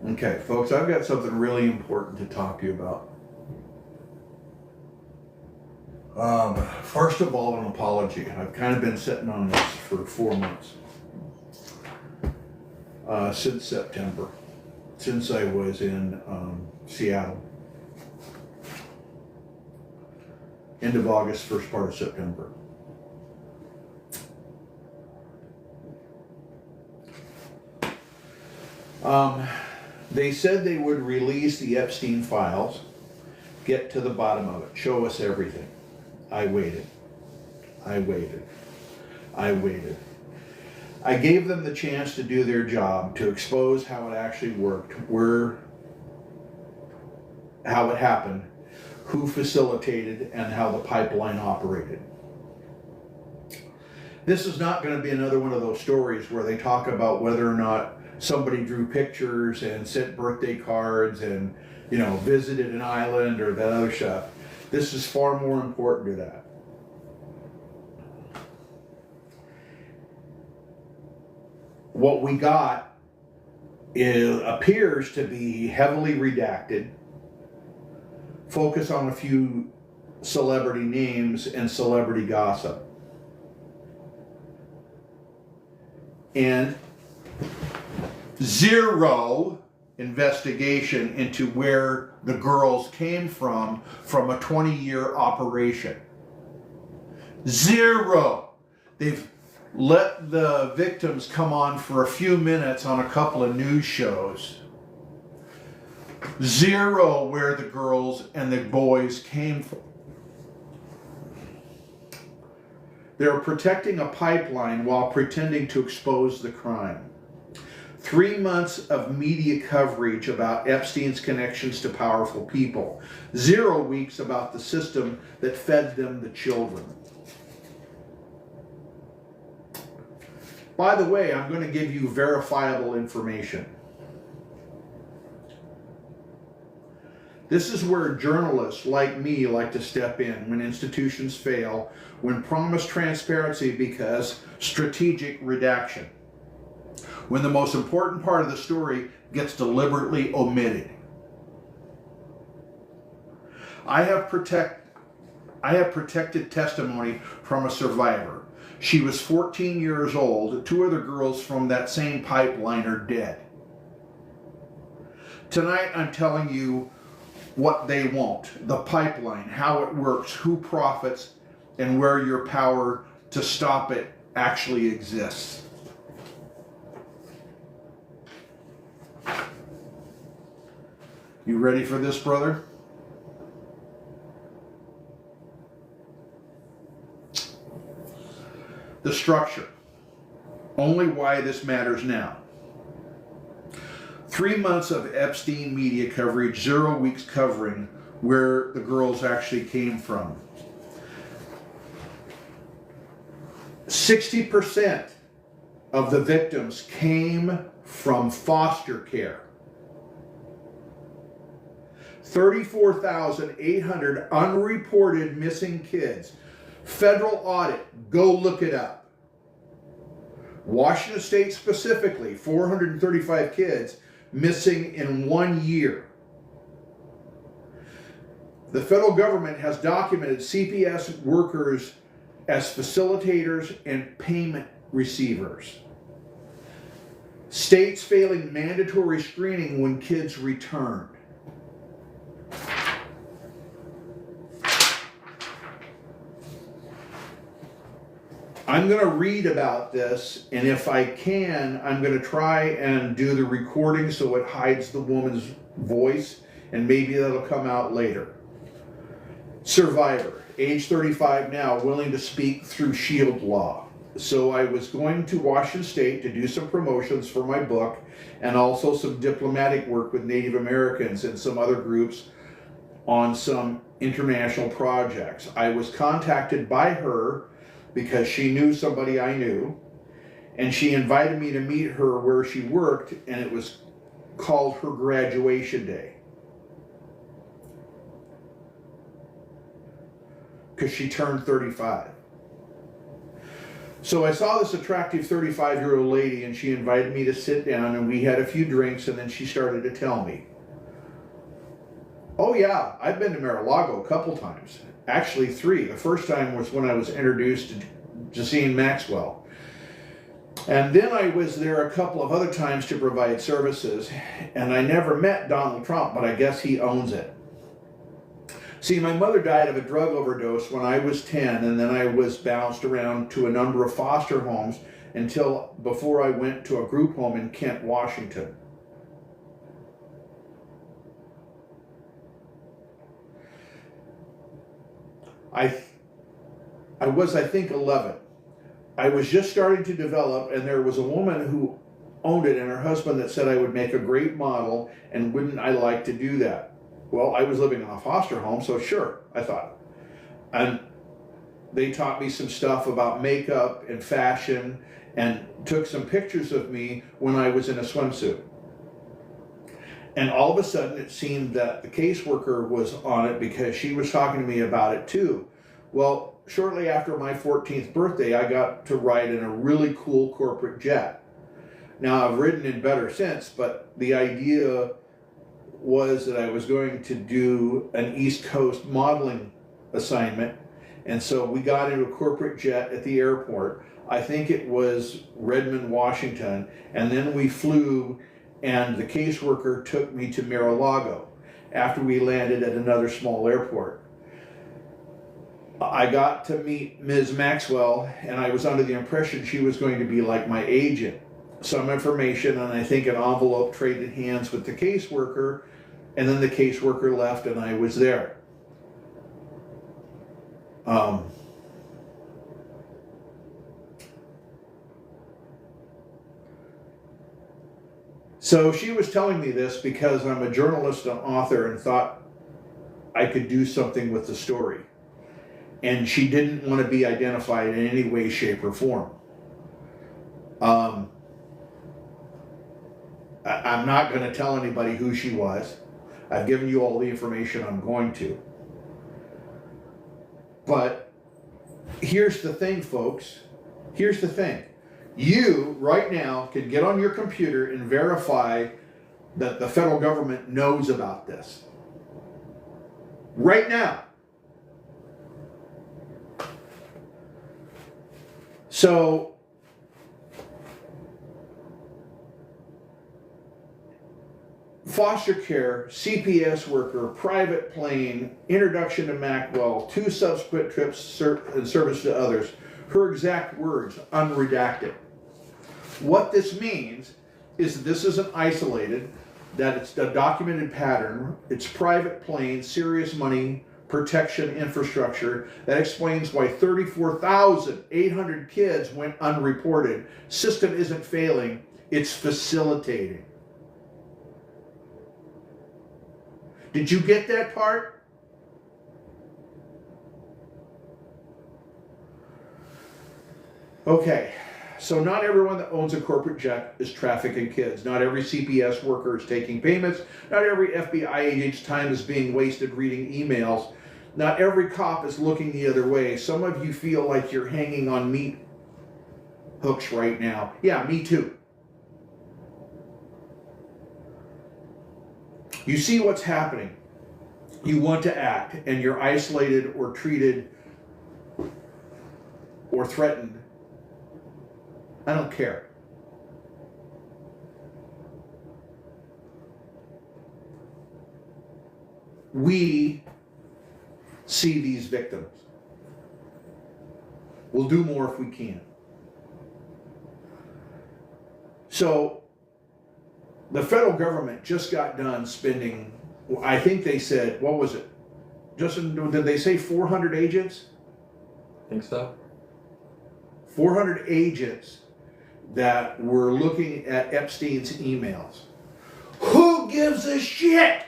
Okay, folks, I've got something really important to talk to you about. First of all, an apology. I've kind of been sitting on this for 4 months. Since September. Since I was in Seattle. End of August, first part of September. They said they would release the Epstein files, get to the bottom of it, show us everything. I waited. I waited. I waited. I gave them the chance to do their job, to expose how it actually worked, how it happened, who facilitated, and how the pipeline operated. This is not going to be another one of those stories where they talk about whether or not somebody drew pictures and sent birthday cards and, visited an island or that other stuff. This is far more important to that. What we got appears to be heavily redacted, focus on a few celebrity names and celebrity gossip. And zero investigation into where the girls came from a 20-year operation. Zero. They've let the victims come on for a few minutes on a couple of news shows. Zero where the girls and the boys came from. They're protecting a pipeline while pretending to expose the crime. 3 months of media coverage about Epstein's connections to powerful people. 0 weeks about the system that fed them the children. By the way, I'm going to give you verifiable information. This is where journalists like me like to step in when institutions fail, when promised transparency because strategic redaction, when the most important part of the story gets deliberately omitted. I have protected testimony from a survivor. She was 14 years old. 2 other girls from that same pipeline are dead. Tonight I'm telling you what they won't, the pipeline, how it works, who profits, and where your power to stop it actually exists. You ready for this, brother? The structure. Only why this matters now. 3 months of Epstein media coverage, 0 weeks covering where the girls actually came from. 60% of the victims came from foster care. 34,800 unreported missing kids. Federal audit, go look it up. Washington State specifically, 435 kids missing in 1 year. The federal government has documented CPS workers as facilitators and payment receivers. States failing mandatory screening when kids returned. I'm going to read about this, and if I can, I'm going to try and do the recording so it hides the woman's voice, and maybe that'll come out later. Survivor, age 35 now, willing to speak through Shield Law. So I was going to Washington State to do some promotions for my book, and also some diplomatic work with Native Americans and some other groups on some international projects. I was contacted by her because she knew somebody I knew, and she invited me to meet her where she worked, and it was called her graduation day. Because she turned 35. So I saw this attractive 35-year-old lady, and she invited me to sit down, and we had a few drinks, and then she started to tell me, oh yeah, I've been to Mar-a-Lago a couple times. Actually 3. The first time was when I was introduced to Jacine Maxwell. And then I was there a couple of other times to provide services, and I never met Donald Trump, but I guess he owns it. See, my mother died of a drug overdose when I was 10, and then I was bounced around to a number of foster homes until before I went to a group home in Kent, Washington. I was, I think, 11. I was just starting to develop, and there was a woman who owned it and her husband that said I would make a great model, and wouldn't I like to do that? Well, I was living in a foster home, so sure, I thought. And they taught me some stuff about makeup and fashion, and took some pictures of me when I was in a swimsuit. And all of a sudden it seemed that the caseworker was on it because she was talking to me about it too. Well, shortly after my 14th birthday, I got to ride in a really cool corporate jet. Now, I've ridden in better since, but the idea was that I was going to do an East Coast modeling assignment. And so we got into a corporate jet at the airport. I think it was Redmond, Washington. And then we flew, and the caseworker took me to Mar-a-Lago after we landed at another small airport. I got to meet Ms. Maxwell, and I was under the impression she was going to be like my agent. Some information, and I think an envelope traded hands with the caseworker, and then the caseworker left and I was there. So she was telling me this because I'm a journalist and author and thought I could do something with the story. And she didn't want to be identified in any way, shape, or form. I'm not going to tell anybody who she was. I've given you all the information I'm going to. But here's the thing, folks. Here's the thing. You, right now, can get on your computer and verify that the federal government knows about this. Right now. So, foster care, CPS worker, private plane, introduction to Maxwell, 2 subsequent trips and service to others. Her exact words, unredacted. What this means is that this isn't isolated, that it's a documented pattern, it's private plane, serious money, protection infrastructure. That explains why 34,800 kids went unreported. System isn't failing, it's facilitating. Did you get that part? Okay, so not everyone that owns a corporate jet is trafficking kids. Not every CPS worker is taking payments. Not every FBI agent's time is being wasted reading emails. Not every cop is looking the other way. Some of you feel like you're hanging on meat hooks right now. Yeah, me too. You see what's happening. You want to act, and you're isolated or treated or threatened. I don't care. We see these victims. We'll do more if we can. So, the federal government just got done spending, I think they said, what was it? Justin, did they say 400 agents? I think so. 400 agents that were looking at Epstein's emails. Who gives a shit?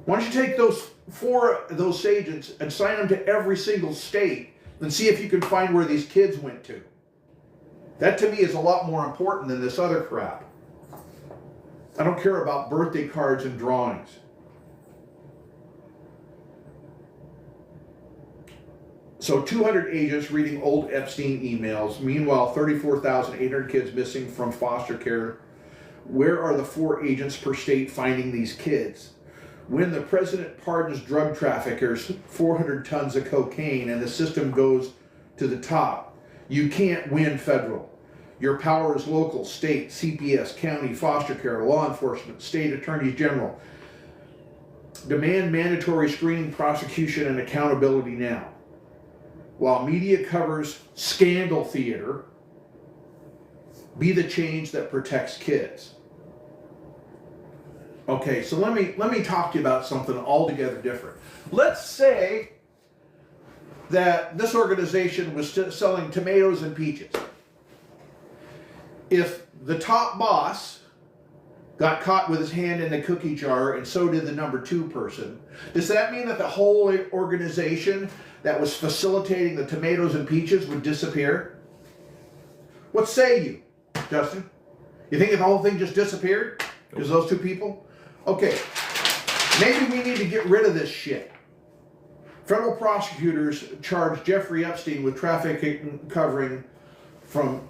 Why don't you take those agents and sign them to every single state and see if you can find where these kids went to? That to me is a lot more important than this other crap. I don't care about birthday cards and drawings. So 200 agents reading old Epstein emails. Meanwhile, 34,800 kids missing from foster care. Where are the 4 agents per state finding these kids? When the president pardons drug traffickers 400 tons of cocaine and the system goes to the top, you can't win federal. Your power is local, state, CPS, county, foster care, law enforcement, state attorneys general. Demand mandatory screening, prosecution, and accountability now. While media covers scandal theater, be the change that protects kids. Okay, so let me talk to you about something altogether different. Let's say that this organization was selling tomatoes and peaches. If the top boss got caught with his hand in the cookie jar and so did the number 2 person, does that mean that the whole organization that was facilitating the tomatoes and peaches would disappear? What say you, Justin? You think the whole thing just disappeared? Because those 2 people? Okay, maybe we need to get rid of this shit. Federal prosecutors charged Jeffrey Epstein with trafficking covering from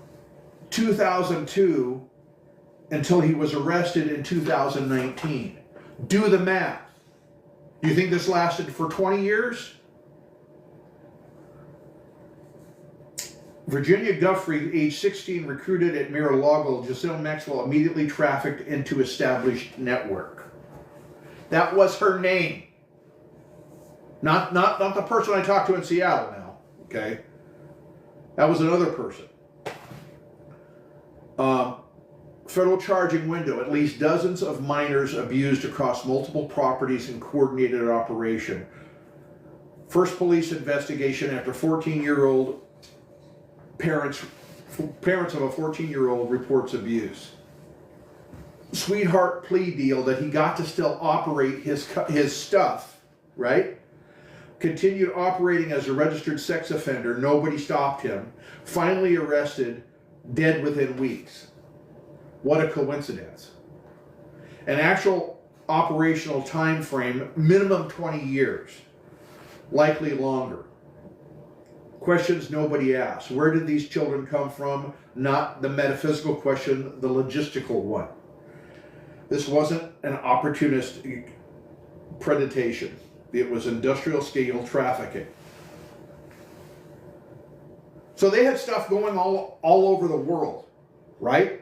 2002 until he was arrested in 2019. Do the math. Do you think this lasted for 20 years? Virginia Guffrey, age 16, recruited at Mar-a-Lago. Giselle Maxwell immediately trafficked into established network. That was her name. Not the person I talked to in Seattle now, okay? That was another person. Federal charging window, at least dozens of minors abused across multiple properties in coordinated operation. First police investigation after 14-year-old parents of a 14-year-old reports abuse. Sweetheart plea deal that he got to still operate his stuff, right? Continued operating as a registered sex offender. Nobody stopped him. Finally arrested, dead within weeks. What a coincidence. An actual operational time frame, minimum 20 years, likely longer. Questions nobody asked. Where did these children come from? Not the metaphysical question, the logistical one. This wasn't an opportunist predation. It was industrial scale trafficking. So they had stuff going all over the world, right?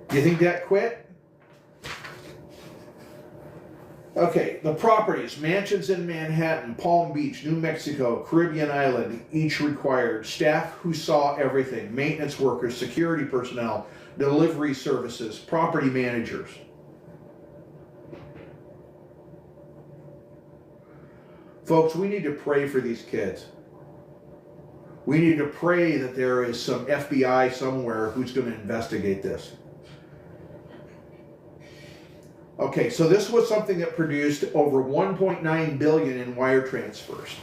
Do you think that quit? Okay, the properties, mansions in Manhattan, Palm Beach, New Mexico, Caribbean island, each required staff who saw everything, maintenance workers, security personnel, delivery services, property managers. Folks, we need to pray for these kids. We need to pray that there is some FBI somewhere who's going to investigate this. Okay, so this was something that produced over 1.9 billion in wire transfers.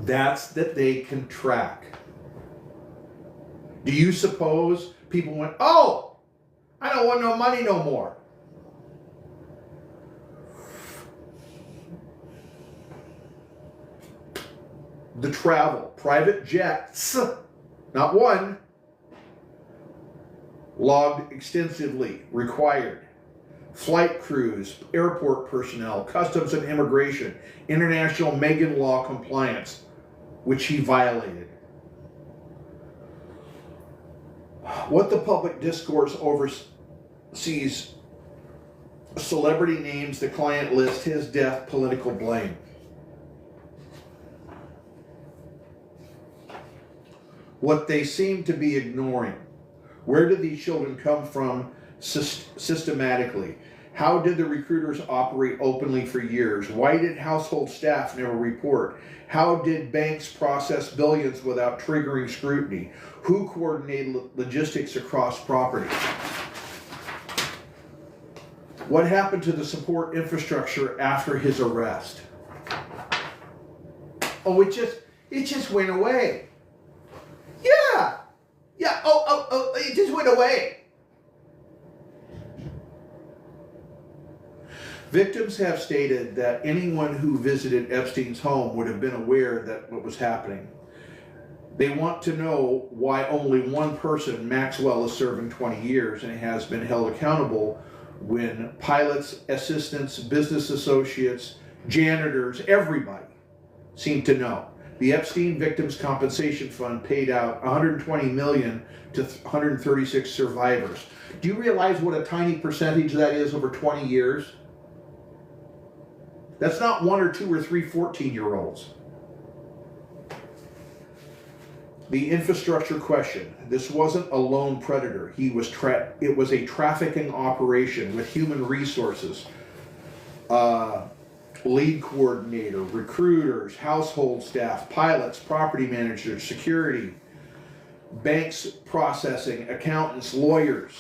That's that they can track. Do you suppose people went, oh, I don't want no money no more? The travel, private jets, not one, logged extensively, required. Flight crews, airport personnel, customs and immigration, international Megan law compliance, which he violated. What the public discourse oversees, celebrity names, the client list, his death, political blame. What they seem to be ignoring. Where did these children come from systematically? How did the recruiters operate openly for years? Why did household staff never report? How did banks process billions without triggering scrutiny? Who coordinated logistics across properties? What happened to the support infrastructure after his arrest? Oh, it just went away. Yeah, it just went away. Victims have stated that anyone who visited Epstein's home would have been aware that what was happening. They want to know why only one person, Maxwell, is serving 20 years and has been held accountable when pilots, assistants, business associates, janitors, everybody seem to know. The Epstein Victims Compensation Fund paid out $120 million to 136 survivors. Do you realize what a tiny percentage that is over 20 years? That's not 1 or 2 or 3 14-year-olds. The infrastructure question. This wasn't a lone predator. It was a trafficking operation with human resources, lead coordinator, recruiters, household staff, pilots, property managers, security, banks processing, accountants, lawyers,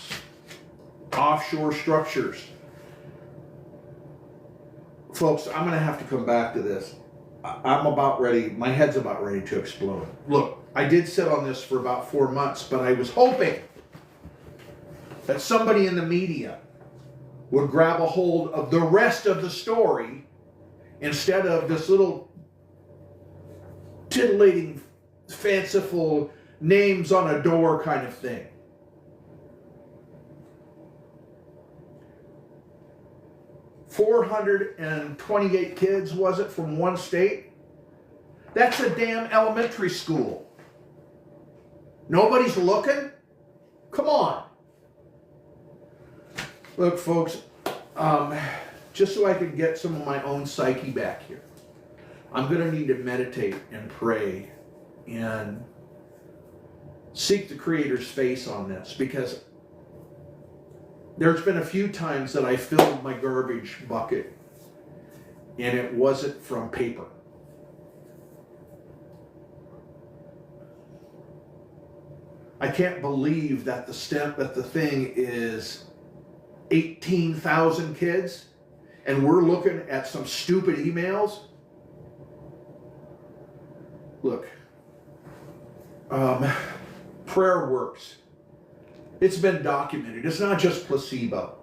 offshore structures. Folks, I'm going to have to come back to this. I'm about ready, my head's about ready to explode. Look, I did sit on this for about 4 months, but I was hoping that somebody in the media would grab a hold of the rest of the story instead of this little titillating, fanciful names on a door kind of thing. $428 kids, was it, from one state? That's a damn elementary school. Nobody's looking? Come on. Look, folks, just so I can get some of my own psyche back here, I'm going to need to meditate and pray and seek the Creator's face on this, because there's been a few times that I filled my garbage bucket and it wasn't from paper. I can't believe that the thing is 18,000 kids and we're looking at some stupid emails. Look, prayer works. It's been documented. It's not just placebo.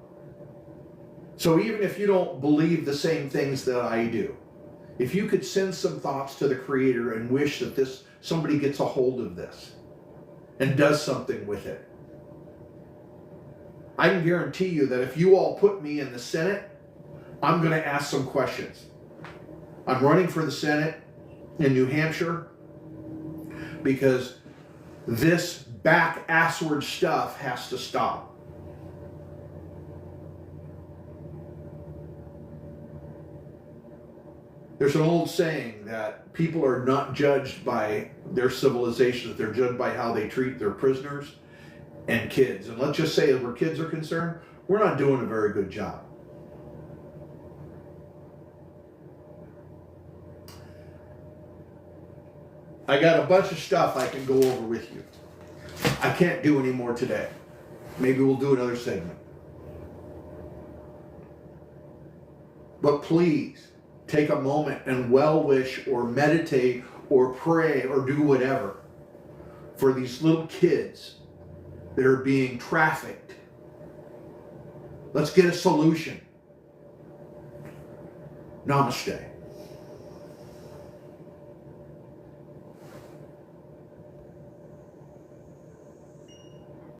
So even if you don't believe the same things that I do, if you could send some thoughts to the Creator and wish that somebody gets a hold of this and does something with it, I can guarantee you that if you all put me in the Senate, I'm going to ask some questions. I'm running for the Senate in New Hampshire because this back-assward stuff has to stop. There's an old saying that people are not judged by their civilization, that they're judged by how they treat their prisoners and kids. And let's just say, as where kids are concerned, we're not doing a very good job. I got a bunch of stuff I can go over with you. I can't do any more today. Maybe we'll do another segment. But please, take a moment and well wish or meditate or pray or do whatever for these little kids that are being trafficked. Let's get a solution. Namaste.